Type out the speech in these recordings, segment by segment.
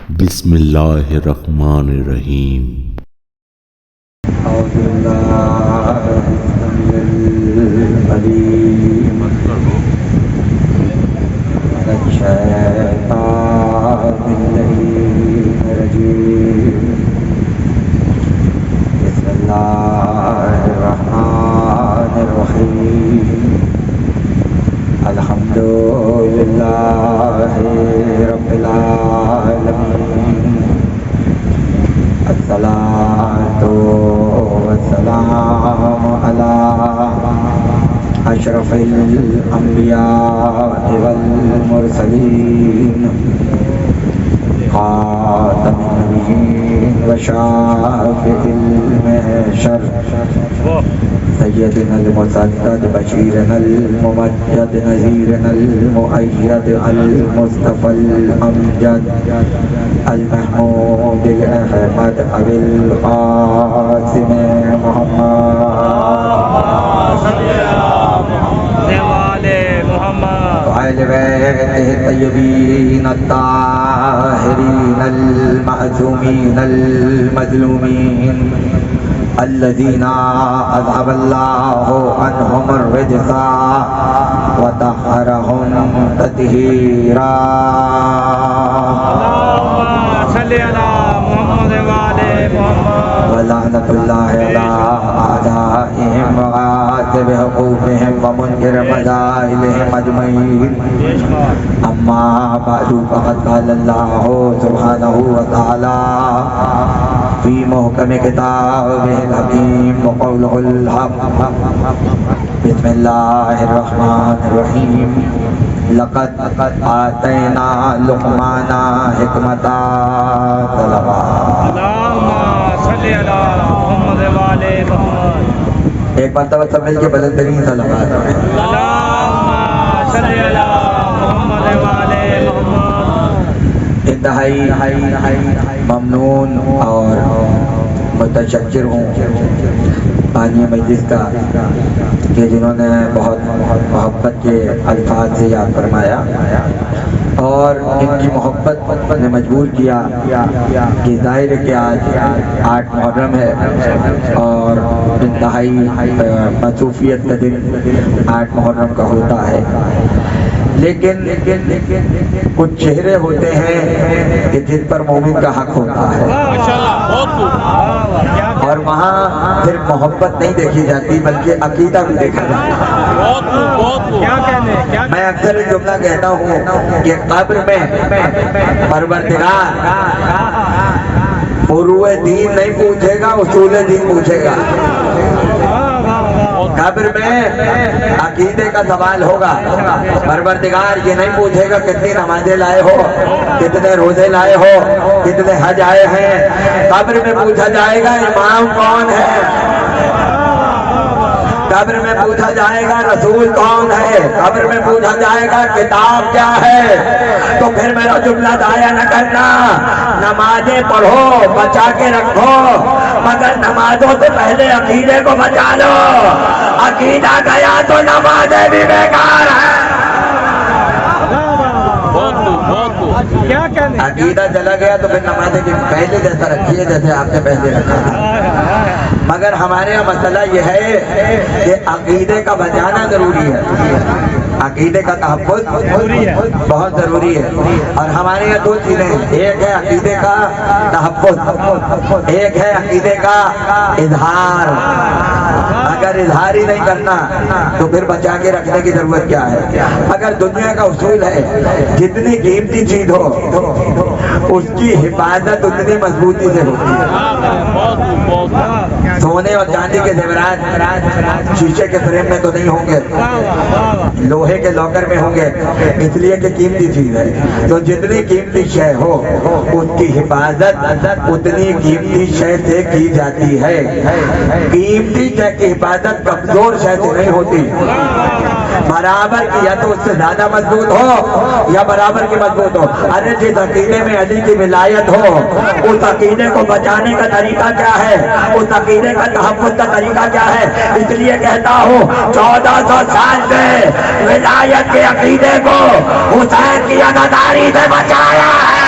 بسم اللہ الرحمن الرحیم۔ اعوذ باللہ العلیم من الشیطان الرجیم۔ بسم اللہ الرحمن الرحیم۔ الحمد للہ رب العالمین، الصلاۃ والسلام علی اشرف الانبیاء والمرسلین، خاتم النبیین وشافع المحشر، سیدنا المسدد بشیرنا الممجد نذیرنا المؤید المصطفی الامجد، المحمود الاحمد ابی القاسم محمد وآل بیتہ الطیبین الطاہرین المعصومین المظلومین، الذین اذهب اللہ عنہم الرجس وطہرہم تطہیرا۔ اللہم صلی علی محمد وآل محمد، ولعنۃ اللہ علی اعدائہم وغاصب حقوقہم ومنکر مظالمہم اجمعین۔ اما بعد فقد قال اللہ سبحانہ وتعالی فی محکم کتابہ الحکیم وقولہ الحق۔ بسم اللہ الرحمن الرحیم۔ لقد آتینا لقمان حکمتا طلبا۔ اللہم صلی علی محمد وآل محمد۔ ایک مرتبہ سب مل کے بلند ترین صلوات۔ اللہم صلی علی محمد وآل محمد۔ انتہائی ممنون اور متشکر ہوں بانی مجلس کا کہ جنہوں نے بہت محبت کے الفاظ سے یاد فرمایا، اور ان کی محبت نے مجبور کیا کہ ظاہر ہے کہ آج 8 محرم ہے اور انتہائی مصروفیت کا دن 8 محرم کا ہوتا ہے، لیکن کچھ چہرے ہوتے ہیں کہ جن پر مومن کا حق ہوتا ہے، اور وہاں صرف محبت نہیں دیکھی جاتی بلکہ عقیدہ بھی دیکھا جاتا ہے۔ میں اکثر ایک جملہ کہتا ہوں کہ قبر میں پروردگار فروع دین نہیں پوچھے گا، اصول دین پوچھے گا۔ قبر میں عقیدے کا سوال ہوگا، پروردگار یہ نہیں پوچھے گا کتنی نمازیں لائے ہو، کتنے روزے لائے ہو، کتنے حج آئے ہیں۔ قبر میں پوچھا جائے گا امام کون ہے، قبر میں پوچھا جائے گا رسول کون ہے، قبر میں پوچھا جائے گا کتاب کیا ہے۔ تو پھر میرا جملہ ضائع نہ کرنا، نمازیں پڑھو بچا کے رکھو، مگر نمازوں سے پہلے عقیدے کو بچا لو۔ عقیدہ گیا تو نمازیں بھی بیکار ہیں۔ عقیدہ چلا گیا تو پھر نمازیں بھی پہلے جیسا رکھیے جیسے آپ نے پہلے رکھا۔ مگر ہمارے یہاں مسئلہ یہ ہے کہ عقیدے کا بچانا ضروری ہے، عقیدے کا تحفظ بہت ضروری ہے، اور ہمارے یہاں 2 چیزیں ہیں، ایک ہے عقیدے کا تحفظ، ایک ہے عقیدے کا اظہار۔ اگر اظہار ہی نہیں کرنا تو پھر بچا کے رکھنے کی ضرورت کیا ہے۔ اگر دنیا کا اصول ہے جتنی قیمتی چیز ہو اس کی حفاظت اتنی مضبوطی سے ہوتی ہے۔ سونے اور چاندی کے زیورات شیشے کے فریم میں تو نہیں ہوں گے، لوہے کے لاکر میں ہوں گے، اس لیے کہ قیمتی چیز ہے۔ تو جتنی قیمتی شے ہو اس کی حفاظت اتنی قیمتی شے سے کی جاتی ہے۔ قیمتی شے کی حفاظت کمزور شے سے نہیں ہوتی، برابر کی یا تو اس سے زیادہ مضبوط ہو یا برابر کی مضبوط ہو۔ ارے جس عقیدے میں علی کی ولایت ہو اس عقیدے کو بچانے کا طریقہ کیا ہے، اس عقیدے کا تحفظ کا طریقہ کیا ہے۔ اس لیے کہتا ہوں 1400 سال سے ولایت کے عقیدے کو حسین کی عزاداری سے بچایا ہے۔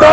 2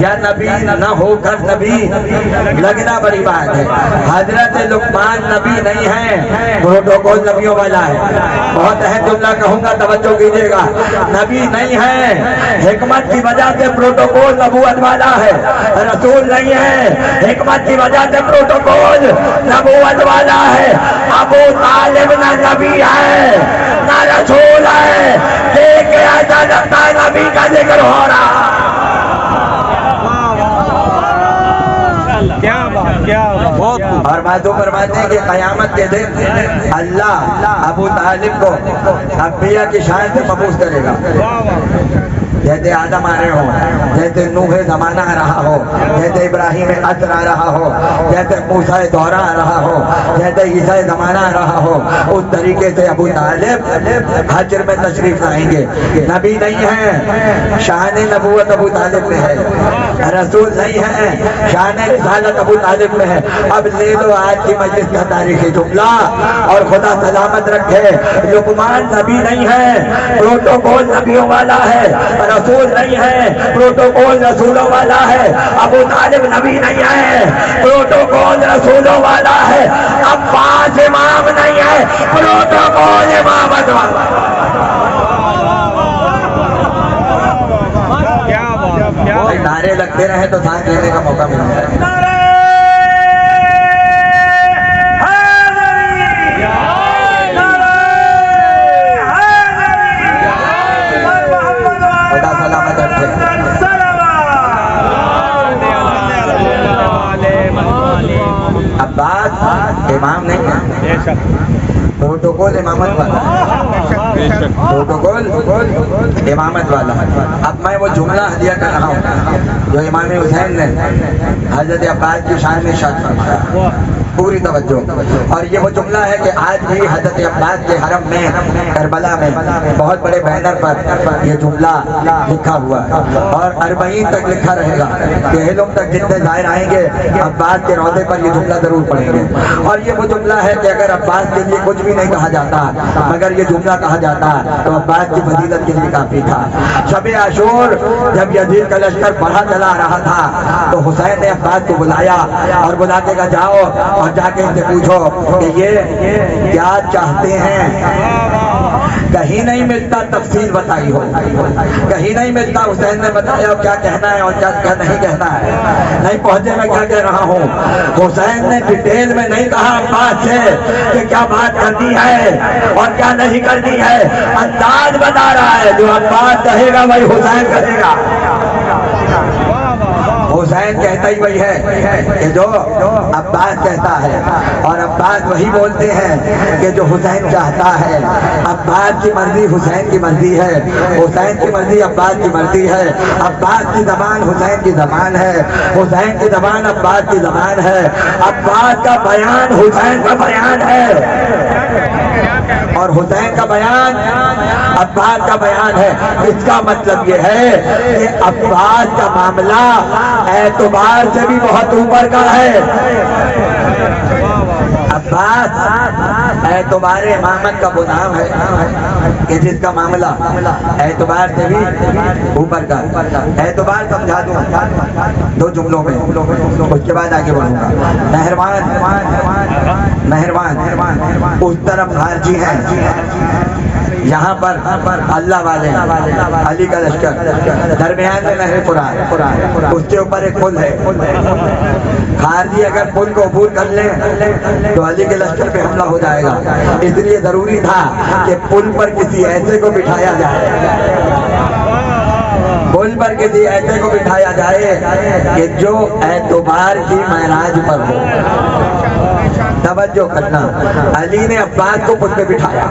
یا نبی نہ ہو کر نبی لگنا بڑی بات ہے. حضرت لقمان نبی نہیں ہے، پروٹوکول نبیوں والا ہے. بہت اہم جملہ کہوں گا، توجہ کیجیے گا. نبی نہیں ہے، حکمت کی وجہ سے پروٹوکول نبوت والا ہے. رسول نہیں ہے، حکمت کی وجہ سے پروٹوکول نبوت والا ہے. ابو طالب نہ نبی ہے نہ رسول ہے، دیکھ کے ایسا لگتا ہے نبی کا ذکر ہو رہا. کیا بات، کیا بہت. اور معلوم فرماتے ہیں کہ قیامت کے دن اللہ ابو طالب کو انبیاء کی شان سے مبعوث کرے گا. جیسے آدم آ رہے ہو، جیسے نوح زمانہ آ رہا ہو، جیسے ابراہیم عصر آ رہا ہو، جیسے موسیٰ دورہ آ رہا ہو، جیسے عیسیٰ زمانہ آ رہا ہو، اس طریقے سے ابو طالب حشر میں تشریف لائیں گے. نبی نہیں ہے، شان نبوت ابو طالب میں ہے. رسول نہیں ہے، شان رسالت ابو طالب میں ہے. اب لے لو آج کی مجلس کا تاریخی جملہ اور خدا سلامت رکھے. لقمان نبی نہیں ہے، پروٹوکول نبیوں والا ہے. رسول نہیں ہے، پروٹوکول رسولوں والا ہے. ابو طالب نبی نہیں ہے، پروٹوکول رسولوں والا ہے. عباس امام نہیں ہے، پروٹوکول امامت والا. کیا بات، کیا بات. نعرے لگتے رہے تو سانس لینے کا موقع مل جائے. خدا سلامت رکھے. عباس امام نہیں ہے، پروٹوکول امامت والا. پروٹوکول امامت والا. اب میں وہ جملہ ہدیہ کر رہا ہوں جو امام حسین نے حضرت عباس کی شان میں ارشاد فرمایا. پوری توجہ. اور یہ وہ جملہ ہے کہ آج بھی حضرت عباس کے حرم میں کربلا میں بہت بڑے بینر پر یہ جملہ لکھا ہوا ہے اور 40 تک لکھا رہے گا. کہلم تک جتنے ظاہر آئیں گے عباس کے روضے پر یہ جملہ ضرور پڑھیں گے. اور یہ وہ جملہ ہے کہ اگر عباس کے لیے کچھ بھی نہیں کہا جاتا مگر یہ جملہ کہا جاتا تو عباس کی فضیلت کے لیے کافی تھا. شب عاشور جب یزید کا لشکر بڑھا چلا رہا تھا تو حسین نے عباس کو بلایا اور بلا کے کہا جاؤ اور جا کے ان سے پوچھو کہ یہ کیا چاہتے ہیں. کہیں نہیں ملتا تفصیل بتائی ہو، کہیں نہیں ملتا حسین نے بتایا کیا کہنا ہے اور کیا نہیں کہنا ہے. نہیں پہنچے میں کیا کہہ رہا ہوں. حسین نے ڈیٹیل میں نہیں کہا عباس سے کہ کیا بات کرنی ہے اور کیا نہیں کرنی ہے. انداز بتا رہا ہے، جو عباس کہے گا وہی حسین کہے گا. حسین کہتا ہی وہی ہے کہ جو عباس کہتا ہے اور عباس وہی بولتے ہیں کہ جو حسین چاہتا ہے. عباس کی مرضی حسین کی مرضی ہے، حسین کی مرضی عباس کی مرضی ہے. عباس کی زبان حسین کی زبان ہے، حسین کی زبان عباس کی زبان ہے. عباس کا بیان حسین کا بیان ہے اور حسین کا بیان عباس کا بیان ہے. اس کا مطلب یہ ہے کہ عباس کا معاملہ اعتبار سے بھی بہت اوپر کا ہے. عباس اعتبار امامت کا وہ نام ہے کہ جس کا معاملہ اعتبار سے بھی اوپر کا. اعتبار سمجھا دوں 2 جملوں میں، اس کے بعد آگے بڑھوں گا. مہربان اس طرف خارجی ہیں، یہاں پر اللہ والے علی کا لشکر، درمیان میں نہر فرات، اس کے اوپر ایک پل ہے. خارجی اگر پل کو عبور کر لیں تو علی کے لشکر پہ حملہ ہو جائے گا. اس لیے ضروری تھا کہ پل پر کسی ایسے کو بٹھایا جائے، پل پر کسی ایسے کو بٹھایا جائے کہ جو اعتبار کی معراج پر ہو. توجہ کرنا، علی نے عباس کو پل پہ بٹھایا،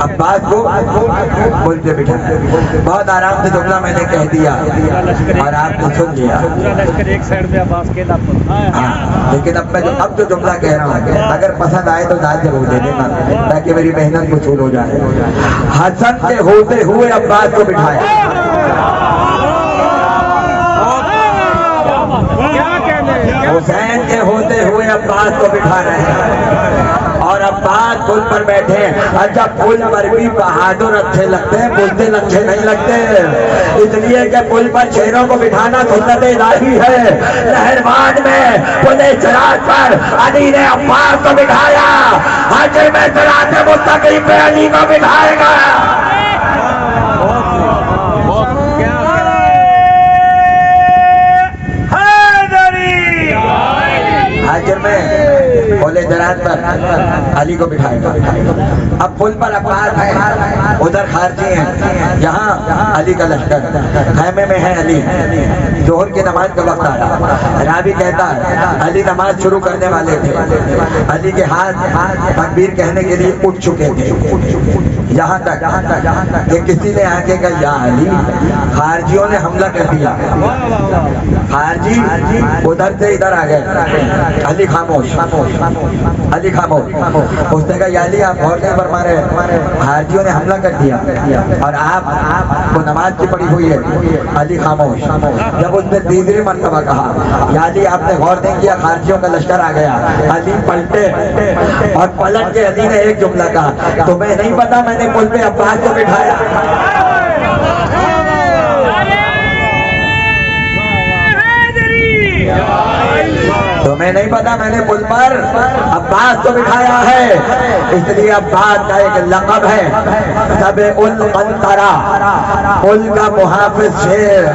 عباس کو پل پہ بٹھایا. بہت آرام سے جملہ میں نے کہہ دیا اور آپ نے سن لیا. لیکن اب جو جملہ کہہ رہا ہوں اگر پسند آئے تو داد ضرور دے دینا تاکہ میری محنت وصول ہو جائے. حسن کے ہوتے ہوئے عباس کو بٹھایا. حسین کے ہوتے ہوئے عباس کو بٹھا رہے ہیں اور عباس پل پر بیٹھے. اچھا پل پر بھی بہادر اچھے لگتے ہیں, بزدل اچھے نہیں لگتے, اس لیے کہ پل پر شیروں کو بٹھانا سنت الہی ہے. نہروان میں پل صراط پر علی نے عباس کو بٹھایا, حشر میں صراط مستقیم پہ علی کو بٹھائے گا. حشر میں پل صراط پر علی کو بٹھائے گا. اب پل پر عباس ہے, ادھر خارجی ہیں, یہاں علی کا لشکر, خیمے میں ہے علی. ظہر کی نماز کا وقت آیا. راوی کہتا ہے علی نماز شروع کرنے والے تھے, علی کے ہاتھ تکبیر کہنے کے لیے اٹھ چکے تھے, یہاں تک کہ کسی نے آ کے کہا یا علی خارجیوں نے حملہ کر دیا. خارجی ادھر سے ادھر آ گئے. علی خاموش, علی خاموش. اس نے کہا یا علی آپ غور نہیں فرما رہے, خارجیوں نے حملہ کر دیا اور آپ کو نماز کی پڑی ہوئی ہے. علی خاموش. جب اس نے تیسری مرتبہ کہا یا علی آپ نے غور نہیں کیا, خارجیوں کا لشکر آ گیا. علی پلٹے اور پلٹ کے علی نے ایک جملہ کہا, تمہیں نہیں پتا میں نے پل پہ عباس کو بٹھایا. تمہیں نہیں پتا میں نے پل پر عباس کو بٹھایا ہے. اس لیے عباس کا ایک لقب ہے سبع القنطرہ, پل کا محافظ شیر,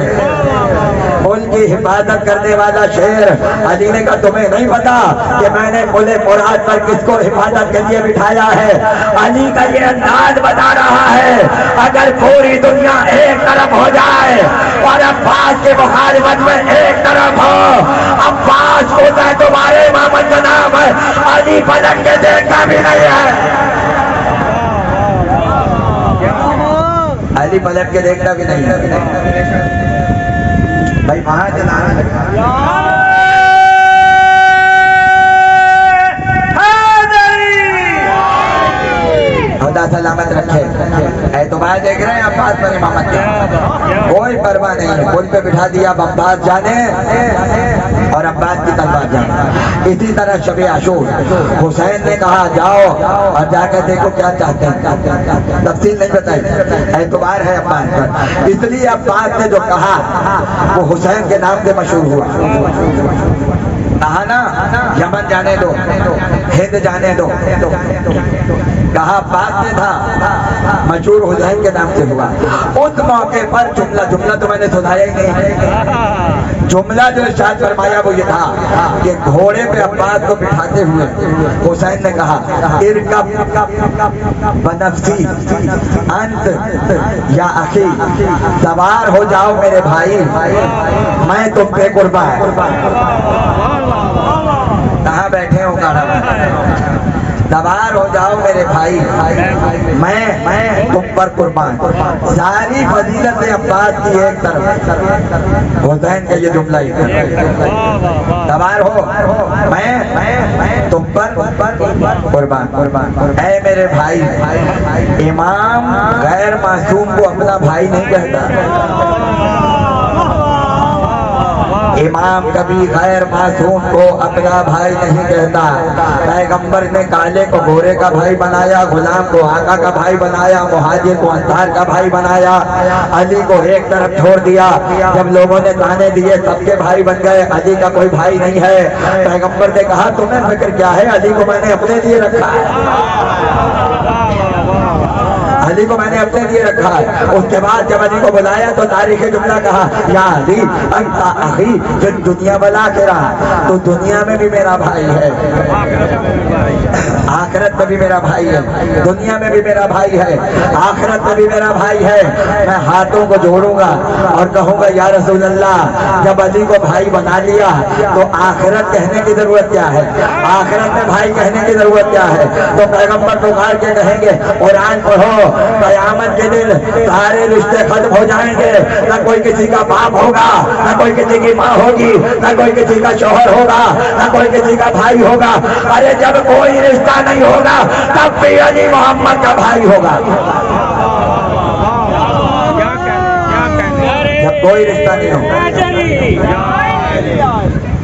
پل کی حفاظت کرنے والا شیر. علی نے کہا تمہیں نہیں پتا کہ میں نے پل فرات پر کس کو حفاظت کے لیے بٹھایا ہے. علی کا یہ انداز بتا رہا ہے اگر پوری دنیا ایک طرف ہو جائے اور عباس کی مخالفت میں ایک طرف ہو, عباس کو تمہارے امامت کا نام ہے, علی پلٹ کے دیکھتا بھی نہیں ہے. علی پلٹ کے دیکھتا بھی نہیں ہے. بھائی وہاں خدا سلامت رکھے. اعتبار دیکھ رہے ہیں عباس پر امامت کی کوئی پرواہ نہیں ہے. پل پہ بٹھا دیا, اب عباس جانے اور عباس کی تلوار جانے. اسی طرح شب عاشور حسین نے کہا جاؤ اور جا کر دیکھو کیا چاہتے ہیں, تفصیل نہیں بتائی. اعتبار ہے عباس پر, اس لیے عباس نے جو کہا وہ حسین کے نام سے مشہور ہوا. کہا نا یمن جانے دو, ہند جانے دو, کہا عباس نے تھا, مشہور حسین کے نام سے ہوا. اس موقع پر جملہ تو میں نے سنایا ہی نہیں. جملہ جو ارشاد فرمایا وہ یہ تھا کہ گھوڑے پہ عباس کو بٹھاتے ہوئے حسین نے کہا ارکب بنفسی انت یا اخی, سوار ہو جاؤ میرے بھائی, میں تم پہ قربان. کہاں بیٹھے ہو کہا سوار ہو جاؤ میرے بھائی, میں تم پر قربان. ساری فضیلت عباس کی ایک طرف, حسین کا یہ جملہ ہی سوار ہو, میں تم پر قربان. اے میرے بھائی, امام غیر معصوم کو اپنا بھائی نہیں کہتا. امام کبھی غیر معصوم کو اپنا بھائی نہیں کہتا. پیغمبر نے کالے کو گورے کا بھائی بنایا, غلام کو آقا کا بھائی بنایا, مہاجر کو انصار کا بھائی بنایا, علی کو ایک طرف چھوڑ دیا. جب لوگوں نے تانے دیے سب کے بھائی بن گئے, علی کا کوئی بھائی نہیں ہے. پیغمبر نے کہا تمہیں فکر کیا ہے, علی کو میں نے اپنے لیے رکھا ہے, علی کو میں نے اپنے لیے رکھا ہے. اس کے بعد جب علی کو بلایا تو تاریخ جملہ کہا یا علی انت اخی فی الدنیا والآخرہ, تو دنیا میں بھی میرا بھائی ہے, آخرت میں بھی میرا بھائی ہے. دنیا میں بھی میرا بھائی ہے, آخرت میں بھی میرا بھائی ہے. میں ہاتھوں کو جوڑوں گا اور کہوں گا یا رسول اللہ, جب علی کو بھائی بنا لیا تو آخرت کہنے کی ضرورت کیا ہے, آخرت میں بھائی کہنے کی ضرورت کیا ہے. تو پیغمبر پکار کے کہیں گے قرآن پڑھو, قیامت کے دن سارے رشتے ختم ہو جائیں گے, نہ کوئی کسی کا باپ ہوگا, نہ کوئی کسی کی ماں ہوگی, نہ کوئی کسی کا شوہر ہوگا, نہ کوئی کسی کا بھائی ہوگا. ارے جب کوئی رشتہ نہیں ہوگا تب بھی علی محمد کا بھائی ہوگا. جب کوئی رشتہ نہیں ہوگا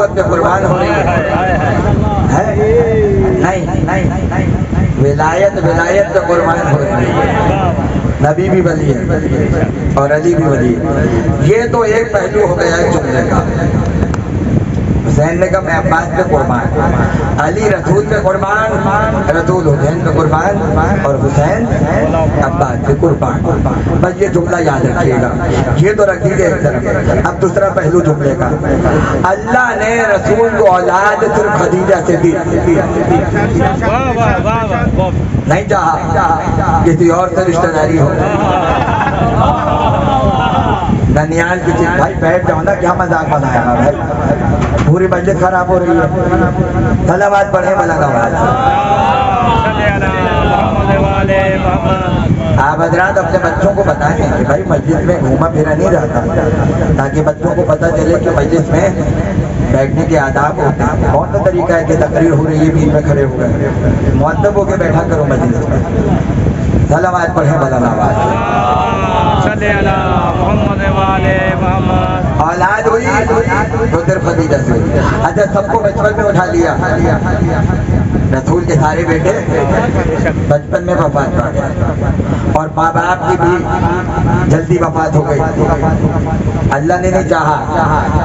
نبوت پہ قربان ہو رہی ہے؟ نہیں، ولایت پہ قربان ہو رہی ہے۔ نبی بھی ولی ہے اور علی بھی ولی ہے۔ یہ تو ایک پہلو ہو گیا ہے جملے کا۔ حسین نے کہا میں عباس پہ قربان، علی رسول پہ قربان، رسول حسین پہ قربان، اور حسین عباس پہ قربان۔ بس یہ جملہ یاد رکھیے گا، یہ تو رکھ دیجیے ایک طرف۔ اب دوسرا پہلو جملے کا، اللہ نے رسول کو اولاد صرف خدیجہ سے دی، نہیں چاہا کسی اور سے رشتہ داری ہو۔ ننیال کی چیز، بھائی بیٹھ جاؤ نا، کیا مذاق بنایا گا بھائی، پوری مجلس خراب ہو رہی ہے۔ صلوات پڑھیں بلند آواز۔ آپ حضرات اپنے بچوں کو بتائیں کہ بھائی مجلس میں گھوما پھرا نہیں رہتا، تاکہ بچوں کو پتہ چلے کہ مجلس میں بیٹھنے کے آداب ہوتے ہیں۔ کون سا طریقہ ہے کہ تقریر ہو رہی ہے بیچ میں کھڑے ہوئے، مؤدب ہو کے بیٹھا کرو مجلس میں۔ صلوات پڑھیں بلند آواز۔ اولاد ہوئی تو صرف خدیجہ سے ہوئی۔ اچھا سب کو بچپن میں اٹھا لیا، رسول کے سارے بیٹے بچپن میں وفات پا گئے، اور ماں باپ کی بھی جلدی وفات ہو گئی۔ اللہ نے نہیں چاہا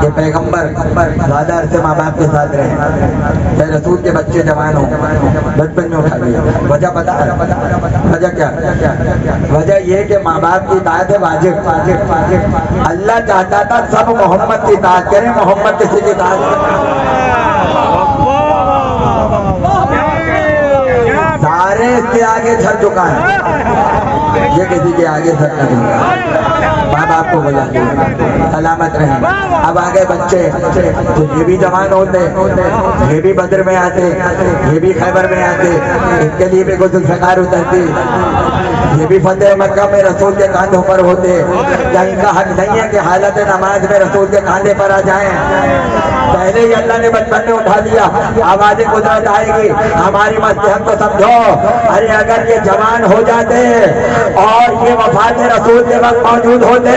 کہ پیغمبر زیادہ عرصے ماں باپ کے ساتھ رہے، چاہے رسول کے بچے جوان ہوں، بچپن میں اٹھا لیا۔ وجہ پتہ ہے؟ وجہ کیا؟ وجہ یہ کہ ماں باپ کی اطاعت ہے واجب۔ اللہ چاہتا تھا سب محمد کی اطاعت کریں، محمد کسی کی اطاعت کریں۔ سارے اس کے آگے جھک چکا ہے، یہ کسی کے آگے جھک نہ دوں۔ ماں باپ کو بلا سلامت رہیں۔ اب آگے بچے، تو یہ بھی جوان ہوتے، یہ بھی بدر میں آتے، یہ بھی خیبر میں آتے، ان کے لیے بھی کوئی ذوالفقار اترتی، یہ بھی فتح مکہ میں رسول کے کاندھوں پر ہوتے۔ کیا ان کا حق نہیں ہے کہ حالت نماز میں رسول کے کاندھے پر آ جائیں؟ پہلے ہی اللہ نے بچپن میں اٹھا لیا۔ آواز قدرت آئے گی، ہماری مصلحت کو سمجھو۔ ارے اگر یہ جوان ہو جاتے اور یہ وفات رسول کے وقت موجود ہوتے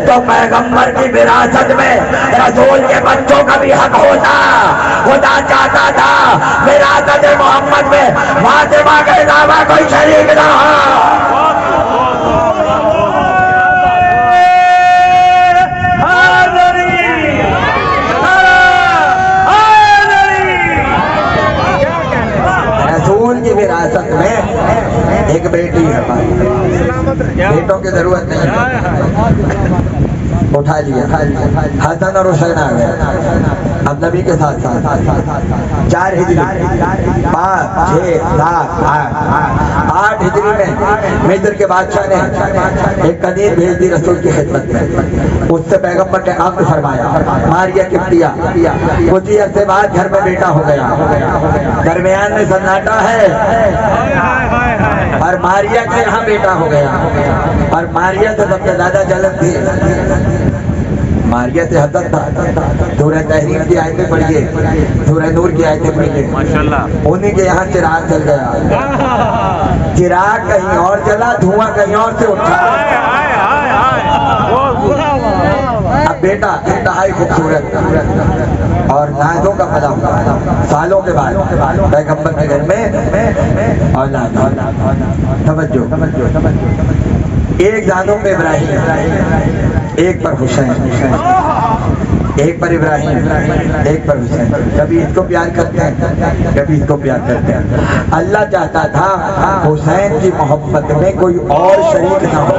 تو پیغمبر کی وراثت میں رسول کے بچوں کا بھی حق ہوتا۔ خدا چاہتا تھا وراثت محمد میں فاطمہ کے علاوہ کوئی شریک نہ ہو۔ وراثت میں ایک بیٹی ہے، بیٹوں کی ضرورت نہیں ہے۔ اٹھا لیا، حسن اور حسین آ گئے اب نبی کے ساتھ ساتھ 4 ہجری 5 6 7 8 ہجری میں مصر کے بادشاہ نے ایک قدیر بھیج دی رسول کی خدمت میں۔ اس سے پیغمبر نے عقد فرمایا، ماریہ قبطیہ، کچھ ہی عرصے بعد گھر میں بیٹا ہو گیا، درمیان میں سناٹا ہے، اور ماریہ کے یہاں بیٹا ہو گیا، اور ماریہ سے سب سے زیادہ جلن تھی، ماریہ سے حسد تھا۔ سورہ تحریم کی آیتیں پڑھیے، سورہ نور کی آیتیں پڑھیے، انہی کے یہاں چراغ جل گیا، چراغ کہیں اور جلا، دھواں کہیں اور سے اٹھا۔ اب بیٹا انتہائی خوبصورت اور نازوں کا پلا ہوا، سالوں کے بعد پیغمبر کے گھر میں اولاد۔ توجہ، ایک دانوں پہ ابراہیم، ایک پر حسین، ایک پر ابراہیم، ایک پر حسین۔ کبھی اس کو پیار کرتے ہیں، کبھی اس کو پیار کرتے ہیں۔ اللہ چاہتا تھا حسین کی محبت میں کوئی اور شریک نہ ہو،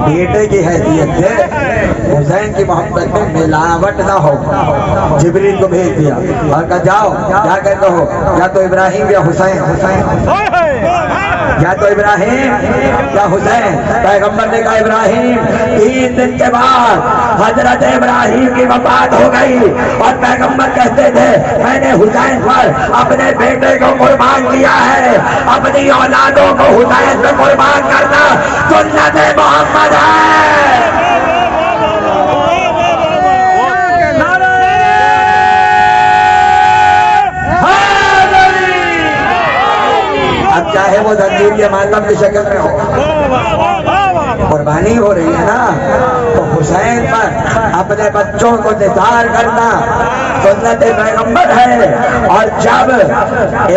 بیٹے کی حیثیت سے حسین کی محبت میں ملاوٹ نہ ہو۔ جبریل کو بھیج دیا اور کہا جاؤ جا کر کہو یا تو ابراہیم یا حسین، یا تو ابراہیم یا حسین۔ پیغمبر نے کہا ابراہیم۔ 3 دن کے بعد حضرت ابراہیم کی وفات ہو گئی، اور پیغمبر کہتے تھے میں نے حسین پر اپنے بیٹے کو قربان کیا ہے۔ اپنی اولادوں کو حسین پہ قربان کرنا سنت محمد ہے۔ چاہے وہ زنجیر کے ماتم کی شکل میں ہو، قربانی ہو رہی ہے نا، تو حسین پر اپنے بچوں کو نثار کرنا سنت پیغمبر ہے۔ اور جب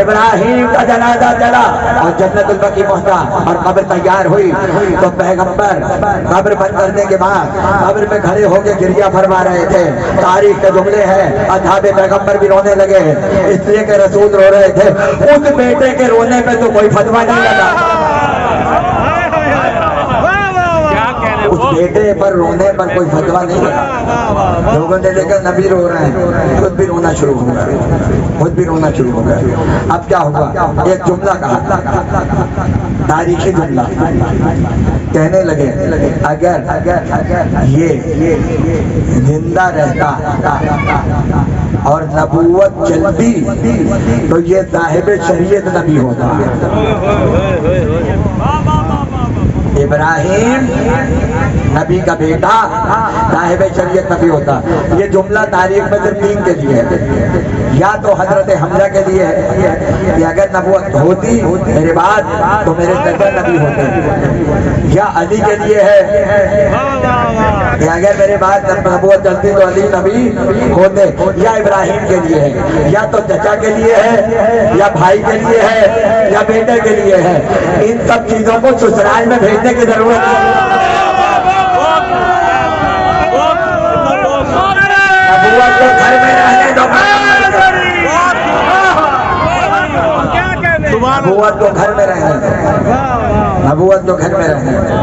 ابراہیم کا جنازہ چلا اور جنت البقیع پہنچا اور قبر تیار ہوئی تو پیغمبر قبر بند کرنے کے بعد قبر میں کھڑے ہو کے گریہ فرما رہے تھے۔ تاریخ کے جملے ہیں، اصحاب پیغمبر بھی رونے لگے ہیں، اس لیے کہ رسول رو رہے تھے۔ اس بیٹے کے رونے پہ تو کوئی فتویٰ نہیں لگا، اس بیٹے پر رونے پر کوئی فتویٰ نہیں لگا۔ لوگوں نے دیکھا نبی رو رہے ہیں، خود بھی رونا شروع ہو گیا، خود بھی رونا شروع ہو گیا۔ اب کیا ہوا؟ ایک جملہ کہا، تاریخی جملہ، کہنے لگے اگر یہ زندہ رہتا اور نبوت چلتی تو یہ صاحب شریعت نبی ہوتا۔ ابراہیم نبی کا بیٹا صاحب شریعت نبی ہوتا۔ یہ جملہ تاریخ میں صرف تین کے لیے ہے، یا تو حضرت حمزہ کے لیے ہے کہ اگر نبوت ہوتی میرے بعد تو میرے چچا نبی ہوتے، یا علی کے لیے ہے کہ اگر میرے بعد نبوت چلتی تو علی نبی ہوتے، یا ابراہیم کے لیے ہے، یا تو چچا کے لیے ہے، یا بھائی کے لیے ہے، یا بیٹے کے لیے ہے۔ ان سب چیزوں کو سسرال میں بھیجنے کی ضرورت ہے۔ نبوت کو گھر میں رہنے دو، نبوت کو گھر میں رہنے دو، نبوت تو گھر میں رہنے دو۔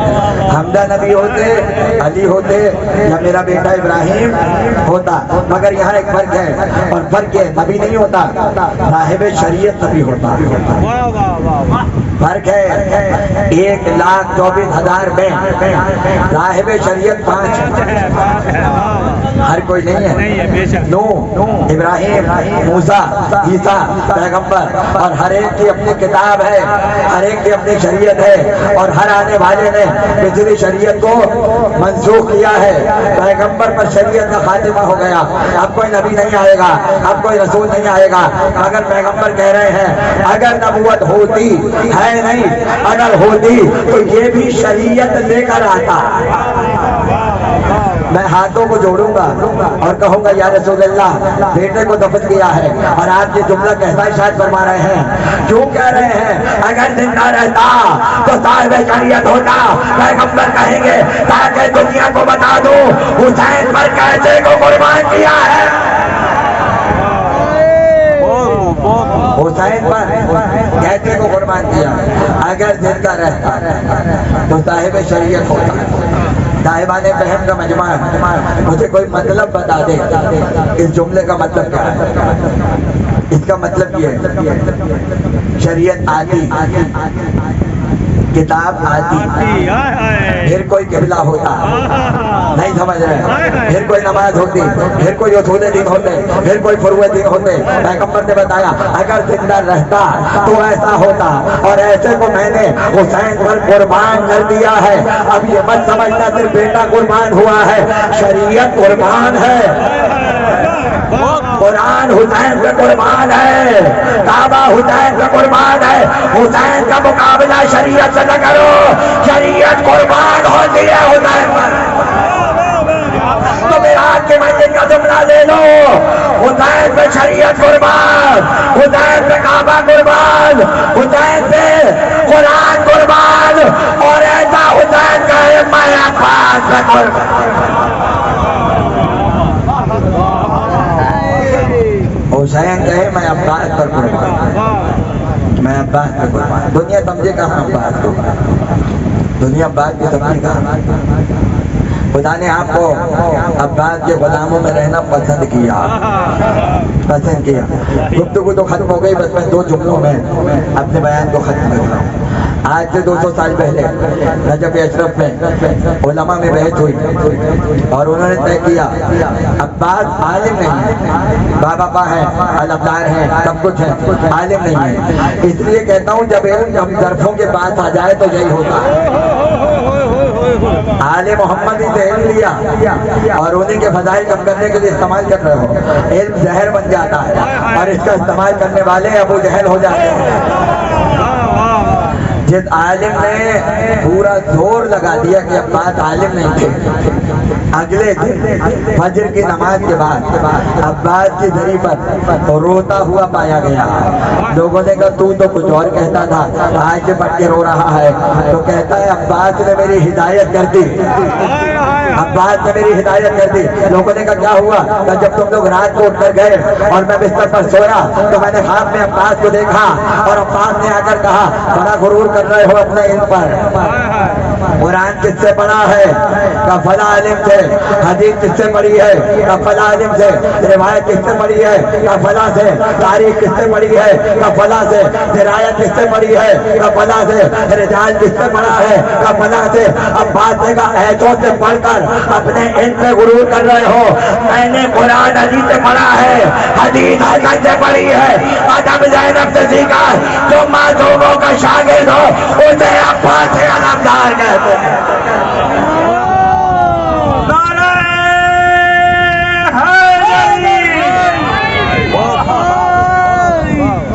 حمزہ نبی ہوتے، علی ہوتے، یا میرا بیٹا ابراہیم ہوتا، مگر یہاں ایک فرق ہے، اور فرق ہے نبی نہیں ہوتا، صاحب شریعت نبی ہوتا۔ فرق ہے 1,24,000 میں صاحب شریعت 5 ہر کوئی نہیں ہے۔ نوح، ابراہیم، موسیٰ، عیسیٰ پیغمبر، اور ہر ایک کی اپنی کتاب ہے، ہر ایک کی اپنی شریعت ہے، اور ہر آنے والے نے پچھلی شریعت کو منسوخ کیا ہے۔ پیغمبر پر شریعت کا خاتمہ ہو گیا، اب کوئی نبی نہیں آئے گا، اب کوئی رسول نہیں آئے گا، مگر پیغمبر کہہ رہے ہیں اگر نبوت ہوتی ہے نہیں، اگر ہوتی تو یہ بھی شریعت لے کر آتا۔ میں ہاتھوں کو جوڑوں گا اور کہوں گا یا رسول اللہ بیٹے کو دفن کیا ہے، اور آپ یہ جملہ کیسا ارشاد فرما رہے ہیں؟ کیوں کہہ رہے ہیں اگر زندہ رہتا تو صاحب شریعت ہوتا؟ پیغمبر کہیں گے تاکہ دنیا کو بتا دوں حسین پر کیسے کو قربان کیا ہے، حسین پر کیسے کو قربان کیا۔ اگر زندہ رہتا تو صاحب شریعت ہوتا۔ صاحبان فہم کا مجمع ہے، مجھے کوئی مطلب بتا دے اس جملے کا مطلب کیا ہے؟ اس کا مطلب یہ ہے شریعت آتی، کتاب آتی، پھر کوئی قبلہ ہوتا، نہیں سمجھ رہے، پھر کوئی نماز ہوتی، پھر کوئی اصول دین ہوتے، پھر کوئی فروع دین ہوتے۔ پیغمبر نے بتایا اگر زندہ رہتا تو ایسا ہوتا، اور ایسے کو میں نے حسین پر قربان کر دیا ہے۔ اب یہ مت سمجھنا صرف بیٹا قربان ہوا ہے، شریعت قربان ہے، قرآن حسین پہ قربان ہے، کعبہ حسین پہ قربان ہے۔ حسین کا مقابلہ شریعت سے نہ کرو، شریعت قربان ہوتی ہے حسین پر۔ تو میراج کے مہینے کا جملہ لے لو، حسین پہ شریعت قربان، حسین پہ کعبہ قربان، حسین پہ قرآن قربان، اور ایسا حسین کا ہے میں عباس پہ قربان۔ حسین کہے میں عباس پر قربان، میں عباس پر قربان۔ دنیا سمجھے کہاں عباس کو، دنیا عباس کی سمجھے کہاں؟ خدا نے آپ کو عباس کے غلاموں میں رہنا پسند کیا، پسند کیا۔ گفتگو تو ختم ہو گئی، بس میں 2 جملوں میں اپنے بیان کو ختم کر رہا ہوں۔ آج سے 200 سال پہلے نجف اشرف میں علماء میں بحث ہوئی اور انہوں نے طے کیا عباس عالم نہیں ہے، بابا ہے، علمدار ہے، سب کچھ ہے، عالم نہیں ہے۔ اس لیے کہتا ہوں جب ہم ظرفوں کے پاس آ جائے تو یہی ہوتا ہے۔ آل محمد سے علم لیا اور انہیں کے فضائل کم کرنے کے لیے استعمال کر رہے ہو، علم زہر بن جاتا ہے اور اس کا استعمال کرنے والے ابو جہل ہو جاتے ہیں۔ جس عالم نے پورا زور لگا دیا کہ عباس عالم نہیں تھے، اگلے دن فجر کی نماز کے بعد عباس کی دھری پر روتا ہوا پایا گیا۔ لوگوں نے کہا تو کچھ اور کہتا تھا، آج سے پڑھ کے رو رہا ہے۔ تو کہتا ہے عباس نے میری ہدایت کر دی، عباس نے میری ہدایت کر دی۔ لوگوں نے کہا کیا ہوا؟ کہ جب تم لوگ رات کو اٹھ کر گئے اور میں بستر پر سویا تو میں نے خواب میں عباس کو دیکھا، اور عباس نے آ کر کہا بڑا غرور کر رہے ہو اپنے علم پر، قرآن کس سے پڑھا ہے؟ کہ فلاں عالم سے، حدیث کس سے پڑھی ہے؟ کہ فلاں عالم سے، روایت کس سے پڑھی ہے؟ کہ فلاں سے، تاریخ کس سے پڑھی ہے؟ کہ فلاں سے، درایت کس سے پڑھی ہے؟ کہ فلاں سے، رجال کس سے پڑھا ہے؟ کہ فلاں سے۔ اب بات ہے کہ ایتوں سے پڑھ کر اپنے علم پہ غرور کر رہے ہو، میں نے قرآن حدیث سے پڑھا ہے، حدیث حسن سے پڑھی ہے، آدم زینب سے سیکھا ہے، جو معصوموں کا شاگرد ہو اسے عباس علمدار کہتے ہیں۔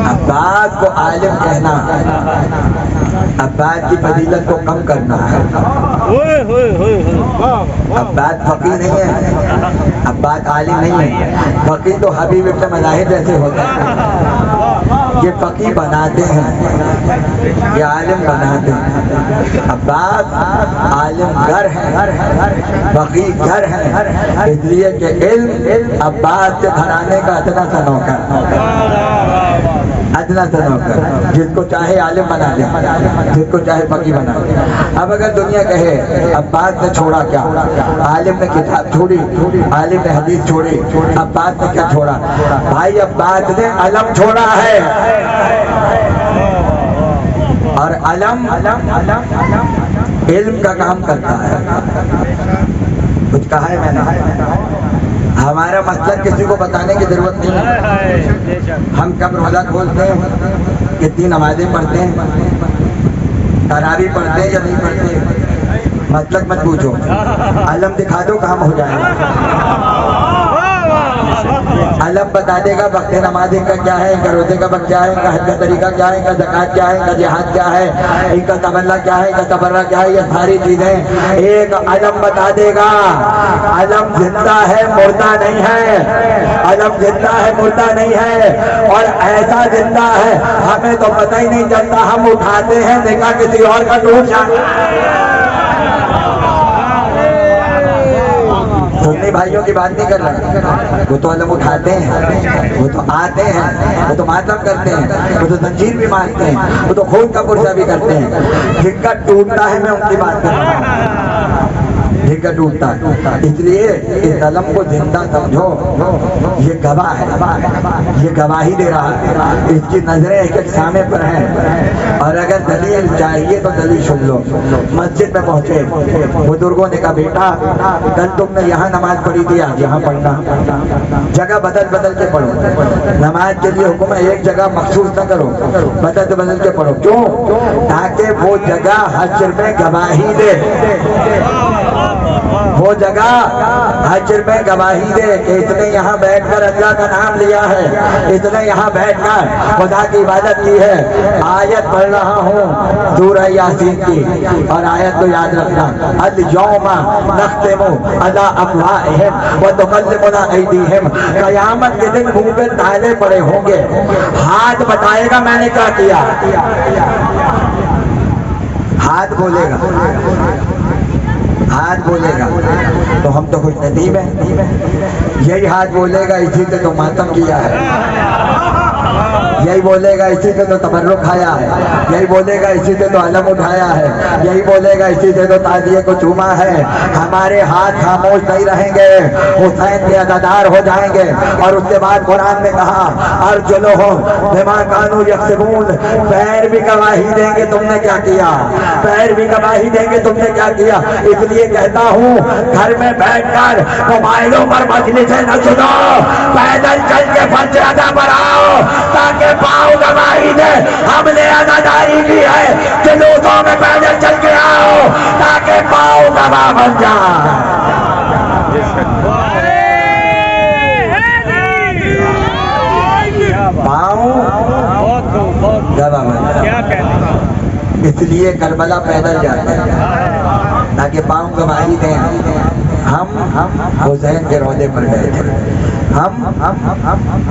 عباس کو عالم کہنا عباس کی فضیلت کو کم کرنا ہے۔ عباس فقیہ نہیں ہے، عباس عالم نہیں ہے۔ فقیہ تو حبیب ابن مظاہر جیسے ہوتا ہے، یہ فقیہ بناتے ہیں، یہ عالم بناتے ہیں۔ عباس عالم گر ہے، فقیہ گر ہے، اس لیے کہ علم عباس کے گھرانے کا ادنا سا نوکر، ادنا سا نوکر، جس کو چاہے عالم بنا دے، جس کو چاہے فقیہ بنا دے۔ اب اگر دنیا کہے عباس نے چھوڑا کیا؟ عالم نے کتاب چھوڑی، عالم نے حدیث چھوڑی، عباس نے کیا چھوڑا؟ بھائی عباس نے علم چھوڑا ہے، اور علم علم کا کام کرتا ہے۔ کچھ کہا ہے میں نے؟ ہمارا مسلک کسی کو بتانے کی ضرورت نہیں ہے۔ ہم کب روزہ کھولتے ہیں، کتنی نمازیں پڑھتے ہیں، تراویح پڑھتے ہیں یا نہیں پڑھتے، مسلک مت پوچھو، علم دکھا دو کام ہو جائے گا۔ علم بتا دے گا وقت نماز ان کا کیا ہے، ان کا روزے کا وقت کیا ہے، ان کا حج کا طریقہ کیا ہے، ان کا زکوٰۃ کیا ہے، ان کا جہاد کیا ہے، ان کا تبرع کیا ہے، ان کا تبرع کیا ہے، یہ ساری چیزیں ایک علم بتا دے گا۔ علم زندہ ہے، مردہ نہیں ہے، علم زندہ ہے، مردہ نہیں ہے، اور ایسا زندہ ہے ہمیں تو پتہ ہی نہیں چلتا، ہم اٹھاتے ہیں دیکھا کسی اور کا ٹوٹ جاتا۔ سنی بھائیوں کی بات نہیں کر رہا، وہ تو علم اٹھاتے ہیں، وہ تو آتے ہیں، وہ تو ماتم کرتے ہیں، وہ تو زنجیر بھی مارتے ہیں، وہ تو خون کا پرزہ بھی کرتے ہیں۔ جن کا ٹوٹتا ہے میں ان کی بات کر رہا ہوں، جن کا ٹوٹتا ہے۔ اس لیے اس علم کو زندہ سمجھو، یہ گواہ ہے، یہ گواہی دے رہا ہے، اس کی نظریں ایک ایک سامنے پر ہیں، اور اگر دلیل چاہیے تو دلیل سن لو۔ مسجد میں پہنچے، بزرگوں نے کہا بیٹا کل تم نے یہاں نماز پڑھی تھی، آج یہاں پڑھنا، جگہ بدل بدل کے پڑھو، نماز کے لیے حکم ہے ایک جگہ مخصوص نہ کرو، بدل بدل کے پڑھو۔ کیوں؟ تاکہ وہ جگہ حشر میں گواہی دے، وہ جگہ حشر میں گواہی دے کہ اس نے یہاں بیٹھ کر اللہ کا نام لیا ہے، اس نے یہاں بیٹھ کر خدا کی عبادت کی ہے۔ آیت پڑھ رہا ہوں سورہ یاسین کی، اور آیت کو یاد رکھنا، اليوم نختم علی افواہہم وتکلمنا ایدیہم، قیامت کے دن منہ پہ تالے پڑے ہوں گے، ہاتھ بتائے گا میں نے کیا کیا، ہاتھ بولے گا، ہاتھ بولے گا تو ہم تو کچھ ندیم ہیں، یہی ہاتھ بولے گا اسی سے تو ماتم کیا ہے، یہی بولے گا اسی سے تو تبرک کھایا ہے، یہی بولے گا اسی سے تو علم اٹھایا ہے، یہی بولے گا اسی سے تو تعزیے کو چوما ہے۔ ہمارے ہاتھ خاموش نہیں رہیں گے، حسین کے عزادار ہو جائیں گے۔ اور اس کے بعد قرآن نے کہا ارجلہم بما کانوا یکسبون، پیر بھی گواہی دیں گے تم نے کیا کیا، پیر بھی گواہی دیں گے تم نے کیا کیا۔ اس لیے کہتا ہوں گھر میں بیٹھ کر موبائلوں پر مجلسیں نہ سنو، پیدل چل کے فرض ادا پر آؤ تاکہ پاؤ گواہی دے ہم نے عزاداری کی ہے، جلوسوں میں پیدل چل کے آؤ تاکہ پاؤ گواہ بن جائے۔ پاؤں گواہ بن جائے۔ اس لیے کربلا پیدل جاتے ہیں تاکہ پاؤں گواہی دیں ہم حسین کے روضے پر گئے تھے، ہم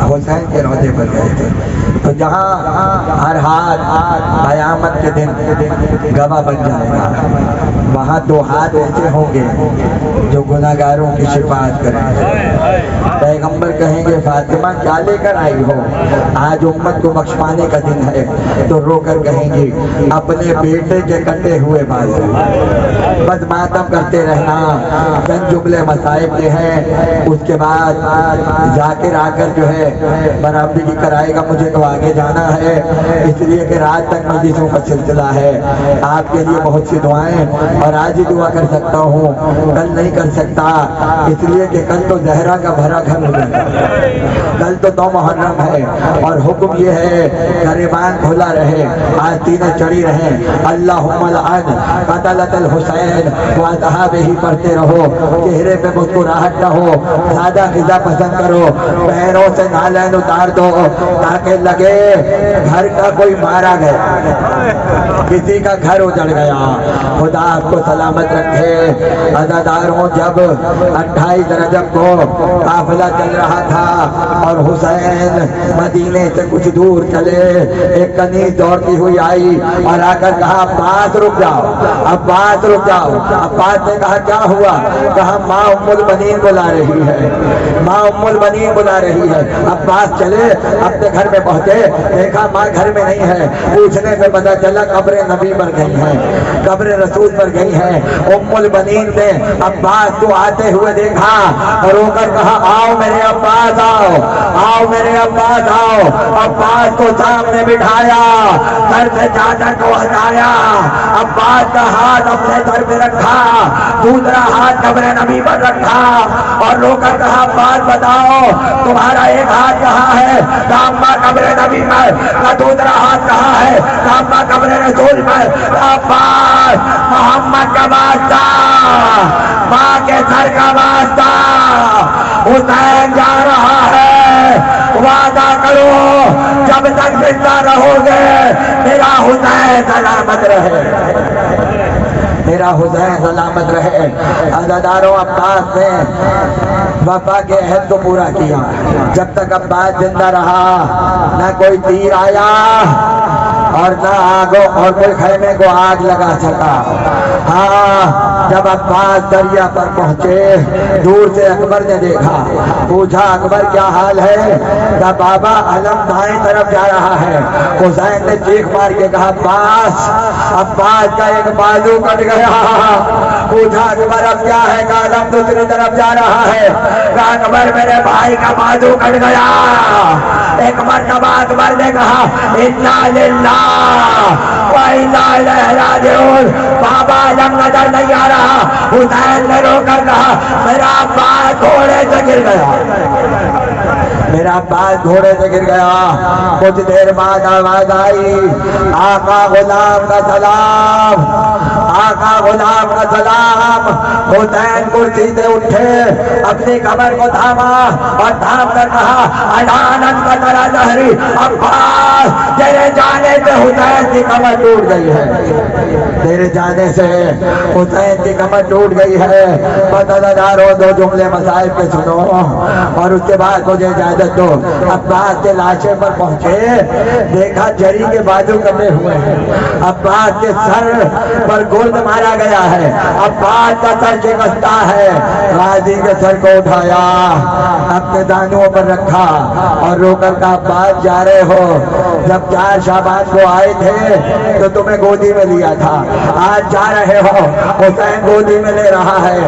حسین کے روضے پر گئے تھے۔ تو جہاں ہر ہاتھ قیامت کے دن گواہ بن جائے گا، وہاں دو ہاتھ ایسے ہوں گے جو گناہگاروں کی شفاعت کریں گے۔ پیغمبر کہیں گے فاطمہ کیا لے کر آئی ہو؟ آج امت کو بخش پانے کا دن ہے۔ تو رو کر کہیں گی اپنے بیٹے کے کٹے ہوئے بال، بس ماتم کرتے رہنا، چند جملے مصائب کے ہیں۔ اس کے بعد ذاکر آ کر جو ہے برابری کی کرائے گا، مجھے تو آگے جانا ہے، اس لیے کہ رات تک مجلسوں کا سلسلہ ہے۔ آپ کے لیے بہت سی دعائیں، اور آج ہی دعا کر سکتا ہوں، کل نہیں کر سکتا، اس لیے کہ کل تو زہرا کا بھرا گھر ہو جاتا ہے، کل تو 2 محرم ہے، اور حکم یہ ہے گریبان کھلا رہے، آستینیں چڑھی رہیں، اللہم لعن قتلۃ الحسین واصحابہ ہی پڑھتے رہو، چہرے پہ مسکراہٹ نہ ہو، سادہ غذا پسند کرو، پیروں سے نالین اتار دو تاکہ لگے گھر کا کوئی مارا گیا، کسی کا گھر اجڑ گیا۔ خدا آپ کو سلامت رکھے۔ عزاداروں، جب 28 رجب کو قافلہ چل رہا تھا اور حسین مدینے سے کچھ دور چلے، ایک کنیز دوڑتی ہوئی آئی اور آ کر کہا عباس رک جاؤ، عباس رک جاؤ۔ عباس نے کہا کیا ہوا؟ کہا ماں ام البنین بلا رہی ہے، ماں ام البنین بلا رہی ہے۔ عباس چلے، اپنے گھر میں پہنچے، دیکھا ماں گھر میں نہیں ہے، پوچھنے میں پتہ چلا قبر نبی پر گئی ہیں، قبر رسول پر گئی ہیں۔ ام البنین نے عباس کو آتے ہوئے دیکھا اور رو کر کہا آؤ میرے عباس، آؤ آؤ میرے عباس آؤ۔ عباس کو سامنے بٹھایا، سر سے چادر کو ہٹایا، عباس کا ہاتھ اپنے سر پہ رکھا، دوسرا ہاتھ قبر نبی پر رکھا اور رو کر کہا عباس بتاؤ تمہارا ایک ہاتھ کہاں ہے؟ کہا قبر نبی پر۔ کا دوسرا ہاتھ کہاں ہے؟ کہا قبر رسول پر۔ عباس محمد کا واسطہ، ماں کے سر کا واسطہ، حسین جا رہا ہے، وعدہ کرو جب تک زندہ رہو گے میرا حسین سلامت رہے، میرا حسین سلامت رہے۔ عزاداروں، عباس نے وفا کے عہد کو پورا کیا۔ جب تک عباس زندہ رہا نہ کوئی تیر آیا اور نہ آگوں اور کوئی خیمے کو آگ لگا سکا۔ ہاں، جب عباس دریا پر پہنچے، دور سے اکبر نے دیکھا، پوچھا اکبر کیا حال ہے؟ کہا بابا علم دائیں طرف جا رہا ہے۔ حسین نے چیخ مار کے کہا عباس کا ایک بازو کٹ گیا۔ پوچھا اکبر اب کیا ہے؟ کہا علم دوسری طرف جا رہا ہے۔ کہا اکبر میرے بھائی کا بازو کٹ گیا۔ ایک مرتبہ اکبر نے کہا انا للہ و انا الیہ راجعون، بابا علم نظر نہیں آ رہا۔ حسین نے رو کر کہا میرا عباس گھوڑے سے گر گیا، میرا عباس گھوڑے سے گر گیا۔ کچھ دیر بعد آواز آئی آقا غلام کا سلام، آقا غلام کا سلام۔ حسین کرسی سے اٹھے، اپنی کمر کو تھاما اور تھام کر کہا علانت کا ترا ظہری، عباس تیرے جانے سے حسین کی کمر ٹوٹ گئی ہے، تیرے جانے سے حسین کی کمر ٹوٹ گئی ہے۔ بدلداروں، 2 جملے مسائل پہ سنو اور اس کے بعد مجھے اجازت دو۔ عباس کے لاشے پر پہنچے، دیکھا جری کے بازو کٹے ہوئے ہیں، عباس کے سر پر گرد مارا گیا ہے، عباس کا سر شکستہ ہے۔ غازی کے سر کو اٹھایا، اپنے دانوں پر رکھا اور رو کر کہا عباس جا رہے ہو؟ جب 4 شعبان کو آئے تھے تو تمہیں گودی میں لیا تھا، آج جا رہے ہو حسین گودی میں لے رہا ہے۔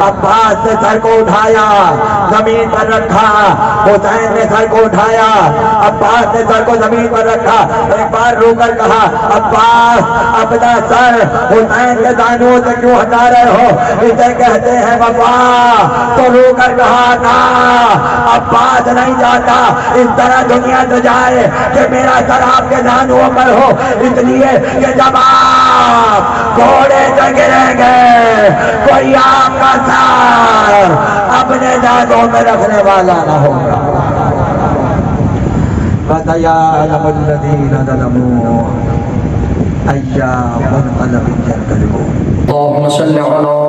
عباس نے سر کو اٹھایا، زمین پر رکھا، حسین نے سر کو اٹھایا، عباس نے سر کو زمین پر رکھا۔ ایک بار رو کر کہا عباس اپنا سر حسین کے دانوں سے کیوں ہٹا رہے ہو؟ اسے کہتے ہیں وفا۔ تو رو کر کہا نا عباس نہیں جاتا، اس طرح دنیا تو جائے کہ میرا سر آپ کے دانوں پر ہو، اس لیے کہ جب آپ گھوڑے سے گریں گے کوئی آپ کا سر اپنے دانوں میں رکھنے والا نہ ہوگا۔ فَسَيَعْلَمُ الَّذِينَ ظَلَمُوا ایام منقلب ينقلبون اللهم صل على